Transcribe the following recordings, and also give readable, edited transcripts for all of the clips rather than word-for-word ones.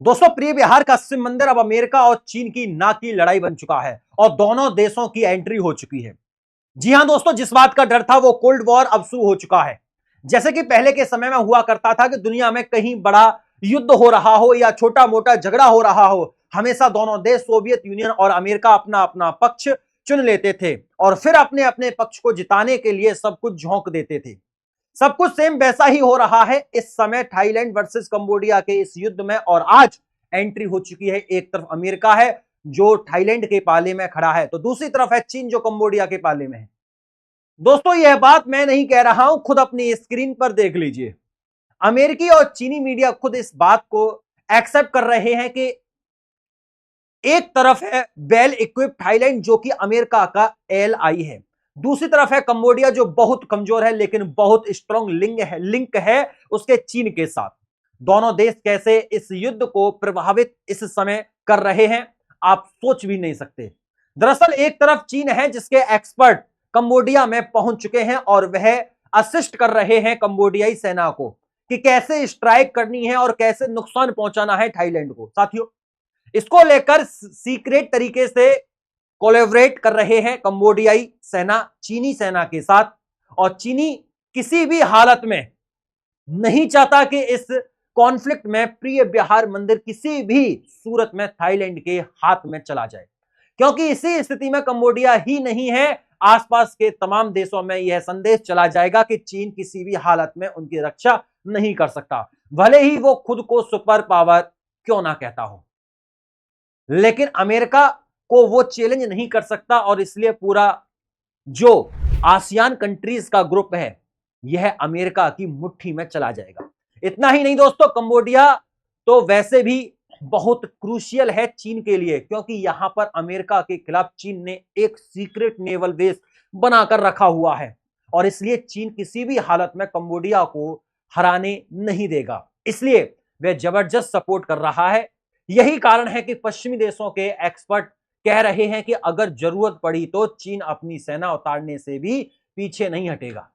दोस्तों, प्रिय बिहार का समंदर अब अमेरिका और चीन की नाक की लड़ाई बन चुका है और दोनों देशों की एंट्री हो चुकी है। जी हां दोस्तों, जिस बात का डर था वो कोल्ड वॉर अब शुरू हो चुका है। जैसे कि पहले के समय में हुआ करता था कि दुनिया में कहीं बड़ा युद्ध हो रहा हो या छोटा मोटा झगड़ा हो रहा हो, हमेशा दोनों देश सोवियत यूनियन और अमेरिका अपना अपना पक्ष चुन लेते थे और फिर अपने अपने पक्ष को जिताने के लिए सब कुछ झोंक देते थे। सब कुछ सेम वैसा ही हो रहा है इस समय थाईलैंड वर्सेस कंबोडिया के इस युद्ध में। और आज एंट्री हो चुकी है। एक तरफ अमेरिका है जो थाईलैंड के पाले में खड़ा है, तो दूसरी तरफ है चीन जो कंबोडिया के पाले में है। दोस्तों, यह बात मैं नहीं कह रहा हूं, खुद अपनी स्क्रीन पर देख लीजिए। अमेरिकी और चीनी मीडिया खुद इस बात को एक्सेप्ट कर रहे हैं कि एक तरफ है वेल इक्विप्ड थाईलैंड जो कि अमेरिका का एलआई है, दूसरी तरफ है कंबोडिया जो बहुत कमजोर है लेकिन बहुत स्ट्रांग लिंक है उसके चीन के साथ। दोनों देश कैसे इस युद्ध को प्रभावित इस समय कर रहे हैं आप सोच भी नहीं सकते। दरअसल एक तरफ चीन है जिसके एक्सपर्ट कंबोडिया में पहुंच चुके हैं और वह असिस्ट कर रहे हैं कंबोडियाई सेना को कि कैसे स्ट्राइक करनी है और कैसे नुकसान पहुंचाना है थाईलैंड को। साथियों, इसको लेकर सीक्रेट तरीके से कोलैबोरेट कर रहे हैं कंबोडियाई सेना चीनी सेना के साथ। और चीनी किसी भी हालत में नहीं चाहता कि इस कॉन्फ्लिक्ट में प्रिय बिहार मंदिर किसी भी सूरत में थाईलैंड के हाथ में चला जाए, क्योंकि इसी स्थिति में कंबोडिया ही नहीं है, आसपास के तमाम देशों में यह संदेश चला जाएगा कि चीन किसी भी हालत में उनकी रक्षा नहीं कर सकता, भले ही वो खुद को सुपर पावर क्यों ना कहता हो। लेकिन अमेरिका को वो चैलेंज नहीं कर सकता और इसलिए पूरा जो आसियान कंट्रीज का ग्रुप है यह अमेरिका की मुट्ठी में चला जाएगा। इतना ही नहीं दोस्तों, कंबोडिया तो वैसे भी बहुत क्रूशियल है चीन के लिए, क्योंकि यहां पर अमेरिका के खिलाफ चीन ने एक सीक्रेट नेवल बेस बनाकर रखा हुआ है और इसलिए चीन किसी भी हालत में कंबोडिया को हराने नहीं देगा, इसलिए वह जबरदस्त सपोर्ट कर रहा है। यही कारण है कि पश्चिमी देशों के एक्सपर्ट कह रहे हैं कि अगर जरूरत पड़ी तो चीन अपनी सेना उतारने से भी पीछे नहीं हटेगा।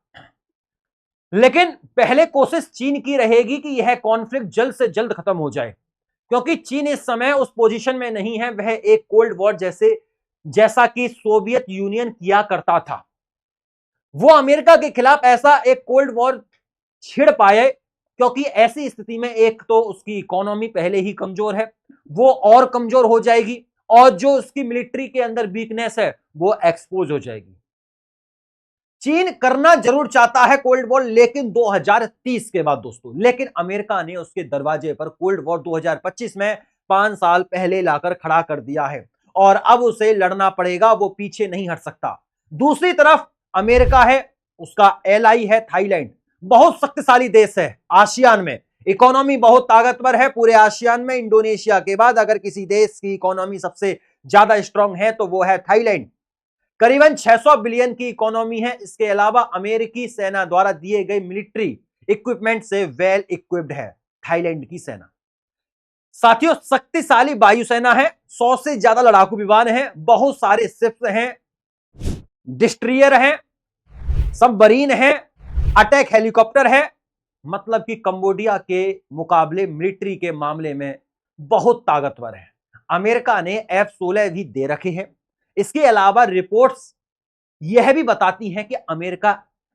लेकिन पहले कोशिश चीन की रहेगी कि यह कॉन्फ्लिक्ट जल्द से जल्द खत्म हो जाए, क्योंकि चीन इस समय उस पोजीशन में नहीं है वह एक कोल्ड वॉर जैसा कि सोवियत यूनियन किया करता था, वो अमेरिका के खिलाफ ऐसा एक कोल्ड वॉर छिड़ पाए, क्योंकि ऐसी स्थिति में एक तो उसकी इकोनॉमी पहले ही कमजोर है, वो और कमजोर हो जाएगी और जो उसकी मिलिट्री के अंदर वीकनेस है वो एक्सपोज हो जाएगी। चीन करना जरूर चाहता है कोल्ड वॉर, लेकिन 2030 के बाद दोस्तों, लेकिन अमेरिका ने उसके दरवाजे पर कोल्ड वॉर 2025 में 5 साल पहले लाकर खड़ा कर दिया है और अब उसे लड़ना पड़ेगा, वो पीछे नहीं हट सकता। दूसरी तरफ अमेरिका है, उसका एलआई है थाईलैंड, बहुत शक्तिशाली देश है आसियान में, इकोनॉमी बहुत ताकतवर है पूरे आसियान में। इंडोनेशिया के बाद अगर किसी देश की इकोनॉमी सबसे ज्यादा स्ट्रांग है तो वो है थाईलैंड, करीबन 600 बिलियन की इकोनॉमी है। इसके अलावा अमेरिकी सेना द्वारा दिए गए मिलिट्री इक्विपमेंट से वेल इक्विप्ड है थाईलैंड की सेना। साथियों, शक्तिशाली वायुसेना है, 100 से ज्यादा लड़ाकू विमान हैं, बहुत सारे शिप्स हैं, डिस्ट्रियर हैं, सबमरीन हैं, अटैक हेलीकॉप्टर है, मतलब कि कंबोडिया के मुकाबले मिलिट्री के मामले में बहुत ताकतवर है। अमेरिका ने F-16 भी दे रखे हैं। इसके अलावा रिपोर्ट्स यह भी बताती हैं कि अमेरिका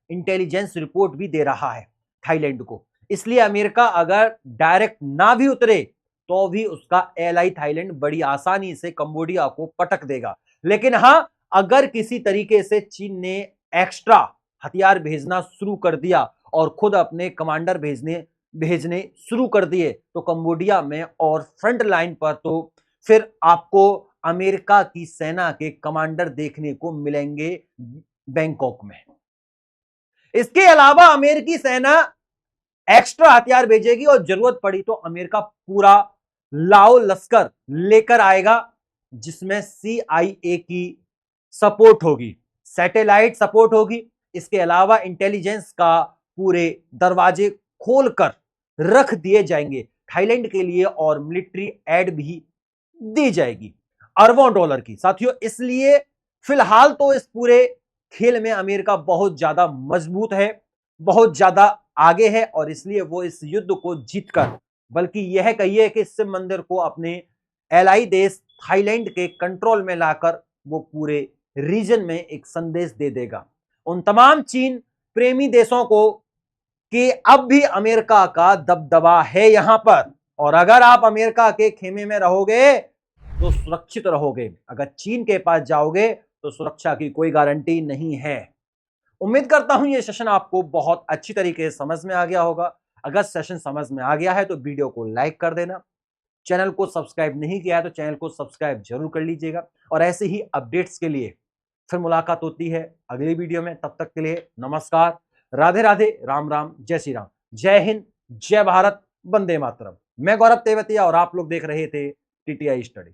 इंटेलिजेंस रिपोर्ट भी दे रहा है थाईलैंड को, इसलिए अमेरिका अगर डायरेक्ट ना भी उतरे तो भी उसका एलआई थाईलैंड बड़ी आसानी से कंबोडिया को पटक देगा। लेकिन हां, अगर किसी तरीके से चीन ने एक्स्ट्रा हथियार भेजना शुरू कर दिया और खुद अपने कमांडर भेजने शुरू कर दिए तो कंबोडिया में और फ्रंट लाइन पर तो फिर आपको अमेरिका की सेना के कमांडर देखने को मिलेंगे बैंकॉक में। इसके अलावा अमेरिकी सेना एक्स्ट्रा हथियार भेजेगी और जरूरत पड़ी तो अमेरिका पूरा लाओ लश्कर लेकर आएगा, जिसमें CIA की सपोर्ट होगी, सैटेलाइट सपोर्ट होगी। इसके अलावा इंटेलिजेंस का पूरे दरवाजे खोलकर रख दिए जाएंगे थाईलैंड के लिए और मिलिट्री एड भी दी जाएगी अरबों डॉलर की। साथियों, इसलिए फिलहाल तो इस पूरे खेल में अमेरिका बहुत ज्यादा मजबूत है, बहुत ज्यादा आगे है और इसलिए वो इस युद्ध को जीतकर बल्कि यह कहिए कि शिव मंदिर को अपने एलआई देश थाईलैंड के कंट्रोल में लाकर वो पूरे रीजन में एक संदेश दे देगा उन तमाम चीन प्रेमी देशों को कि अब भी अमेरिका का दबदबा है यहां पर, और अगर आप अमेरिका के खेमे में रहोगे तो सुरक्षित रहोगे, अगर चीन के पास जाओगे तो सुरक्षा की कोई गारंटी नहीं है। उम्मीद करता हूं यह सेशन आपको बहुत अच्छी तरीके से समझ में आ गया होगा। अगर सेशन समझ में आ गया है तो वीडियो को लाइक कर देना, चैनल को सब्सक्राइब नहीं किया है तो चैनल को सब्सक्राइब जरूर कर लीजिएगा, और ऐसे ही अपडेट्स के लिए फिर मुलाकात होती है अगली वीडियो में। तब तक के लिए नमस्कार, राधे राधे, राम राम, जय श्री राम, जय हिंद, जय भारत, वंदे मातरम। मैं गौरव तेवतिया और आप लोग देख रहे थे टीटीआई स्टडी।